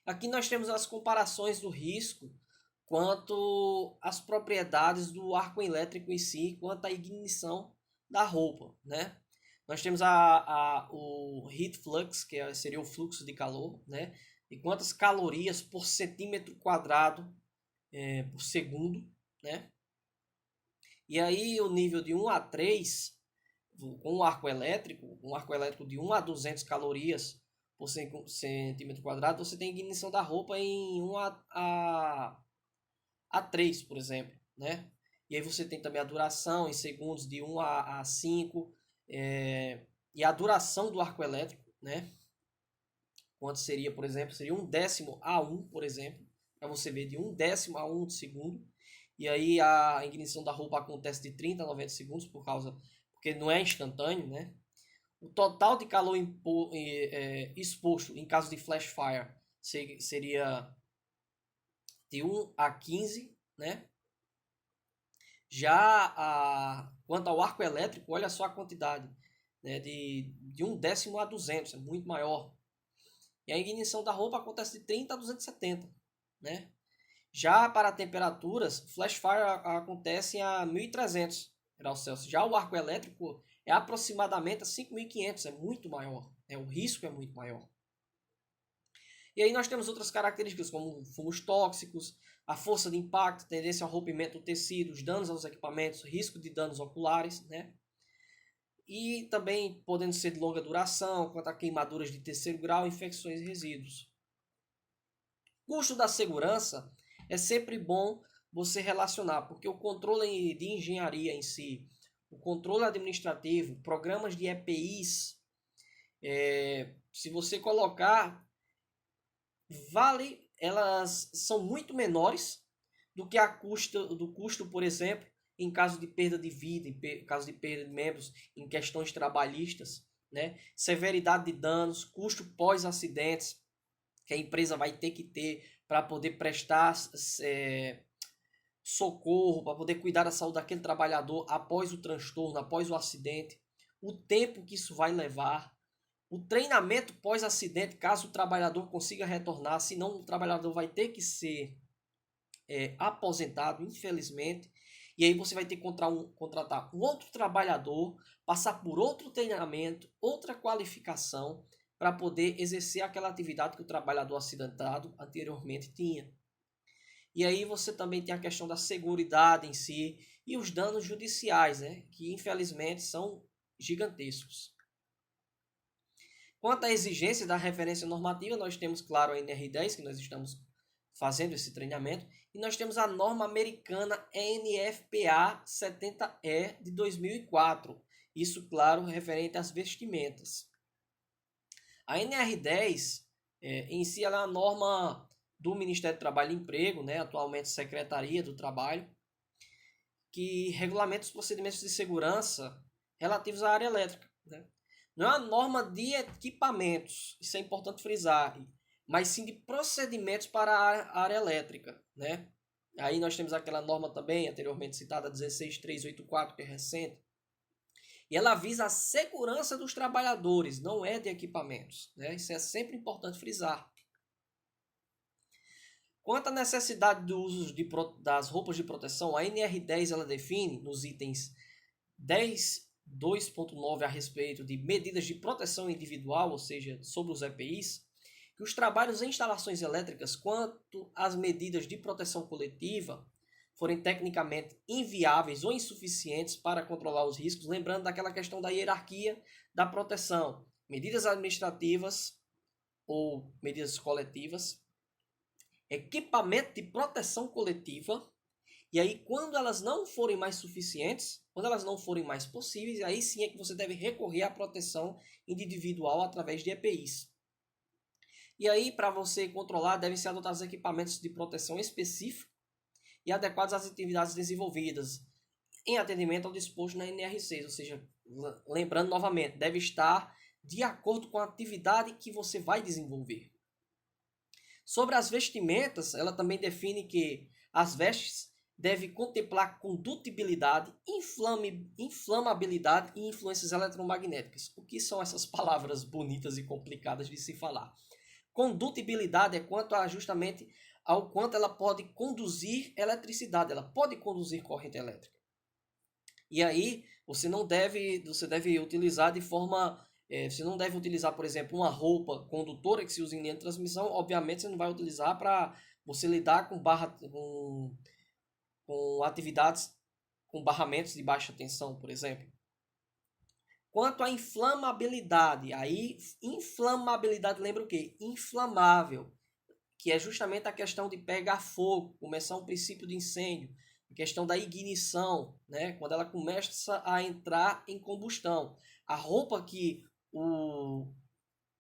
Aqui nós temos as comparações do risco quanto às propriedades do arco elétrico em si, quanto à ignição da roupa, né? Nós temos o heat flux, seria o fluxo de calor, né? E quantas calorias por centímetro quadrado por segundo, né? E aí o nível de 1 a 3, com um arco elétrico de 1 a 200 calorias por centímetro quadrado, você tem ignição da roupa em 1 a 3, por exemplo, né? E aí você tem também a duração em segundos de 1 a 5, e a duração do arco elétrico, né? Quanto seria, por exemplo, seria 1/10 a 1, por exemplo, para você ver de 1/10 a 1 de segundo. E aí a ignição da roupa acontece de 30 a 90 segundos porque não é instantâneo, né? O total de calor exposto em caso de flash fire seria de 1 a 15, né? Quanto ao arco elétrico, olha só a quantidade, né? De 1/10 a 200, é muito maior. E a ignição da roupa acontece de 30 a 270, né? Já para temperaturas, flash fire acontece a 1300 graus Celsius. Já o arco elétrico é aproximadamente a 5500, é muito maior, né? O risco é muito maior. E aí nós temos outras características como fumos tóxicos, a força de impacto, tendência ao rompimento do tecido, os danos aos equipamentos, risco de danos oculares, né? E também podendo ser de longa duração, quanto a queimaduras de terceiro grau, infecções e resíduos. Custo da segurança é sempre bom você relacionar, porque o controle de engenharia em si, o controle administrativo, programas de EPIs, se você colocar, elas são muito menores do que do custo, por exemplo, em caso de perda de vida, em caso de perda de membros, em questões trabalhistas, né? Severidade de danos, custo pós-acidentes, que a empresa vai ter que ter para poder prestar socorro, para poder cuidar da saúde daquele trabalhador após o transtorno, após o acidente, o tempo que isso vai levar, o treinamento pós-acidente, caso o trabalhador consiga retornar, senão o trabalhador vai ter que ser aposentado, infelizmente, e aí você vai ter que contratar um outro trabalhador, passar por outro treinamento, outra qualificação, para poder exercer aquela atividade que o trabalhador acidentado anteriormente tinha. E aí você também tem a questão da seguridade em si e os danos judiciais, né, que infelizmente são gigantescos. Quanto à exigência da referência normativa, nós temos, claro, a NR10, que nós estamos fazendo esse treinamento, e nós temos a norma americana NFPA 70E de 2004. Isso, claro, referente às vestimentas. A NR10, em si, ela é uma norma do Ministério do Trabalho e Emprego, né, atualmente Secretaria do Trabalho, que regulamenta os procedimentos de segurança relativos à área elétrica, né? Não é uma norma de equipamentos, isso é importante frisar, mas sim de procedimentos para a área elétrica, né? Aí nós temos aquela norma também, anteriormente citada, 16384, que é recente, e ela visa a segurança dos trabalhadores, não é de equipamentos, né? Isso é sempre importante frisar. Quanto à necessidade do uso das roupas de proteção, a NR10 ela define nos itens 10.2.9 a respeito de medidas de proteção individual, ou seja, sobre os EPIs, que os trabalhos em instalações elétricas quanto às medidas de proteção coletiva forem tecnicamente inviáveis ou insuficientes para controlar os riscos, lembrando daquela questão da hierarquia da proteção, medidas administrativas ou medidas coletivas, equipamento de proteção coletiva, e aí quando elas não forem mais suficientes, quando elas não forem mais possíveis, aí sim é que você deve recorrer à proteção individual através de EPIs. E aí, para você controlar, devem ser adotados equipamentos de proteção específicos e adequados às atividades desenvolvidas em atendimento ao disposto na NR6, ou seja, lembrando novamente, deve estar de acordo com a atividade que você vai desenvolver. Sobre as vestimentas, ela também define que as vestes devem contemplar condutibilidade, inflamabilidade e influências eletromagnéticas. O que são essas palavras bonitas e complicadas de se falar? Condutibilidade é quanto a justamente ao quanto ela pode conduzir eletricidade, ela pode conduzir corrente elétrica. E aí você deve utilizar de forma, você não deve utilizar, por exemplo, uma roupa condutora que se usa em linha de transmissão. Obviamente você não vai utilizar para você lidar com atividades com barramentos de baixa tensão, por exemplo. Quanto à inflamabilidade, aí inflamabilidade lembra o quê? Inflamável, que é justamente a questão de pegar fogo, começar um princípio de incêndio, a questão da ignição, né? Quando ela começa a entrar em combustão. A roupa que o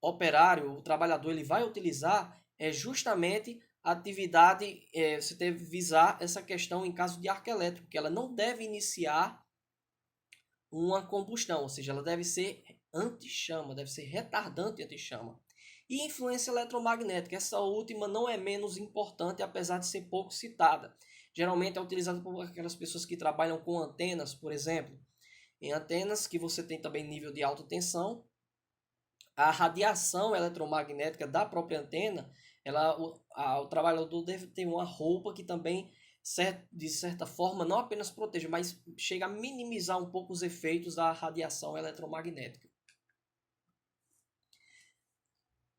operário, o trabalhador, ele vai utilizar é justamente a atividade, você deve visar essa questão em caso de arco elétrico, que ela não deve iniciar uma combustão, ou seja, ela deve ser anti-chama, deve ser retardante anti-chama. E influência eletromagnética, essa última não é menos importante, apesar de ser pouco citada. Geralmente é utilizada por aquelas pessoas que trabalham com antenas, por exemplo. Em antenas que você tem também nível de alta tensão, a radiação eletromagnética da própria antena, o trabalhador deve ter uma roupa que também, de certa forma, não apenas proteja, mas chega a minimizar um pouco os efeitos da radiação eletromagnética.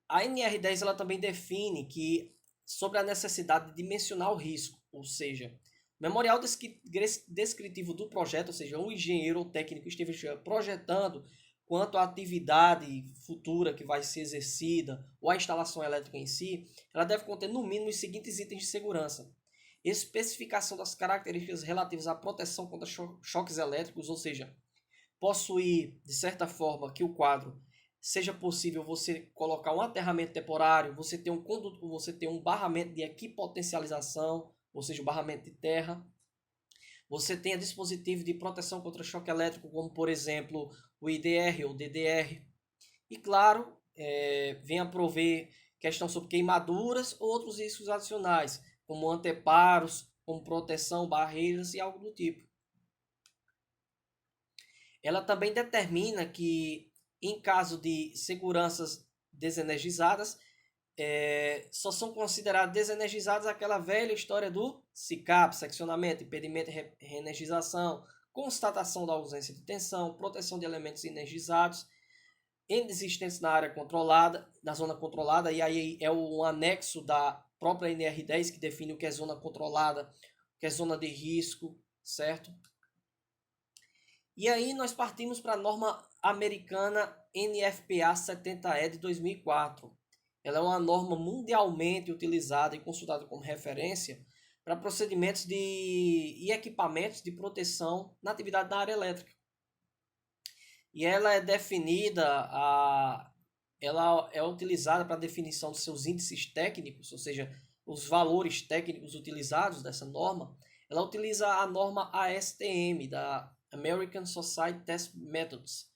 A NR10 ela também define que sobre a necessidade de dimensionar o risco, ou seja, o memorial descritivo do projeto, ou seja, um engenheiro ou técnico esteja projetando quanto à atividade futura que vai ser exercida ou a instalação elétrica em si, ela deve conter no mínimo os seguintes itens de segurança: especificação das características relativas à proteção contra choques elétricos, ou seja, possuir, de certa forma, que o quadro seja possível você colocar um aterramento temporário, você ter um barramento de equipotencialização, ou seja, o barramento de terra. Você tenha dispositivo de proteção contra choque elétrico, como por exemplo o IDR ou DDR. E claro, venha prover questão sobre queimaduras ou outros riscos adicionais, como anteparos, como proteção, barreiras e algo do tipo. Ela também determina que, em caso de seguranças desenergizadas, só são consideradas desenergizadas aquela velha história do SICAP, seccionamento, impedimento e reenergização, constatação da ausência de tensão, proteção de elementos energizados, existentes na área controlada, na zona controlada, e aí é um anexo da própria NR10 que define o que é zona controlada, o que é zona de risco, certo? E aí nós partimos para a norma americana NFPA 70E de 2004. Ela é uma norma mundialmente utilizada e consultada como referência para procedimentos e equipamentos de proteção na atividade da área elétrica. E ela é ela é utilizada para a definição dos seus índices técnicos, ou seja, os valores técnicos utilizados dessa norma. Ela utiliza a norma ASTM, da American Society Test Methods,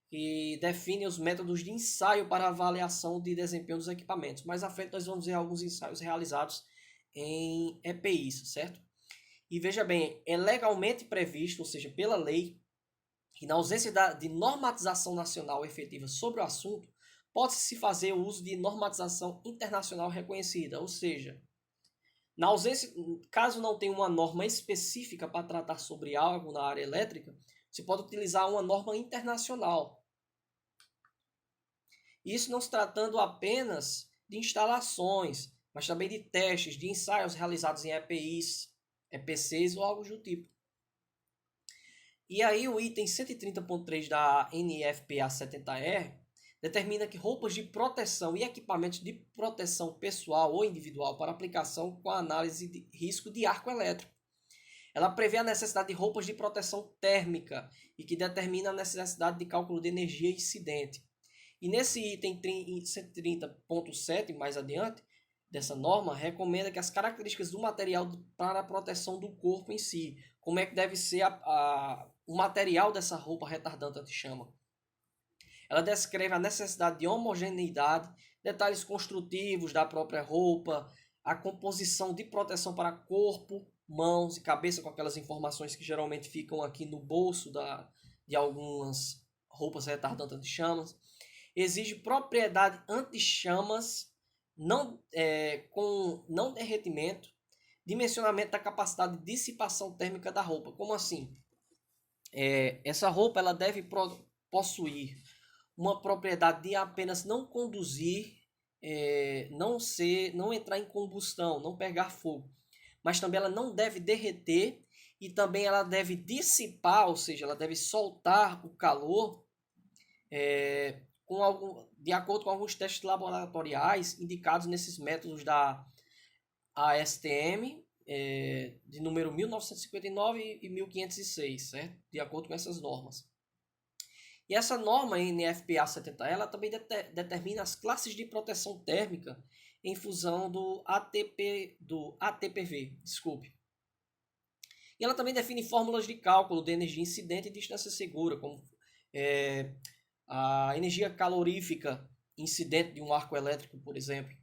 que define os métodos de ensaio para avaliação de desempenho dos equipamentos. Mais à frente nós vamos ver alguns ensaios realizados em EPIs, certo? E veja bem, é legalmente previsto, ou seja, pela lei, que na ausência de normatização nacional efetiva sobre o assunto, pode-se fazer o uso de normatização internacional reconhecida, ou seja, na ausência, caso não tenha uma norma específica para tratar sobre algo na área elétrica, você pode utilizar uma norma internacional. Isso não se tratando apenas de instalações, mas também de testes, de ensaios realizados em EPIs, EPCs ou algo do tipo. E aí o item 130.3 da NFPA 70R determina que roupas de proteção e equipamentos de proteção pessoal ou individual para aplicação com a análise de risco de arco elétrico. Ela prevê a necessidade de roupas de proteção térmica e que determina a necessidade de cálculo de energia incidente. E nesse item 130.7, mais adiante, dessa norma, recomenda que as características do material para a proteção do corpo em si, como é que deve ser o material dessa roupa retardante anti-chama. Ela descreve a necessidade de homogeneidade, detalhes construtivos da própria roupa, a composição de proteção para corpo, mãos e cabeça, com aquelas informações que geralmente ficam aqui no bolso de algumas roupas retardantes anti-chamas. Exige propriedade anti-chamas com não derretimento, dimensionamento da capacidade de dissipação térmica da roupa. Como assim? Essa roupa ela deve possuir uma propriedade de apenas não conduzir, não entrar em combustão, não pegar fogo, mas também ela não deve derreter e também ela deve dissipar, ou seja, ela deve soltar o calor de acordo com alguns testes laboratoriais indicados nesses métodos da ASTM, de número 1959 e 1506, certo? De acordo com essas normas. E essa norma NFPA 70, ela também determina as classes de proteção térmica em função do ATPV, desculpe. E ela também define fórmulas de cálculo de energia incidente e distância segura, como a energia calorífica incidente de um arco elétrico, por exemplo.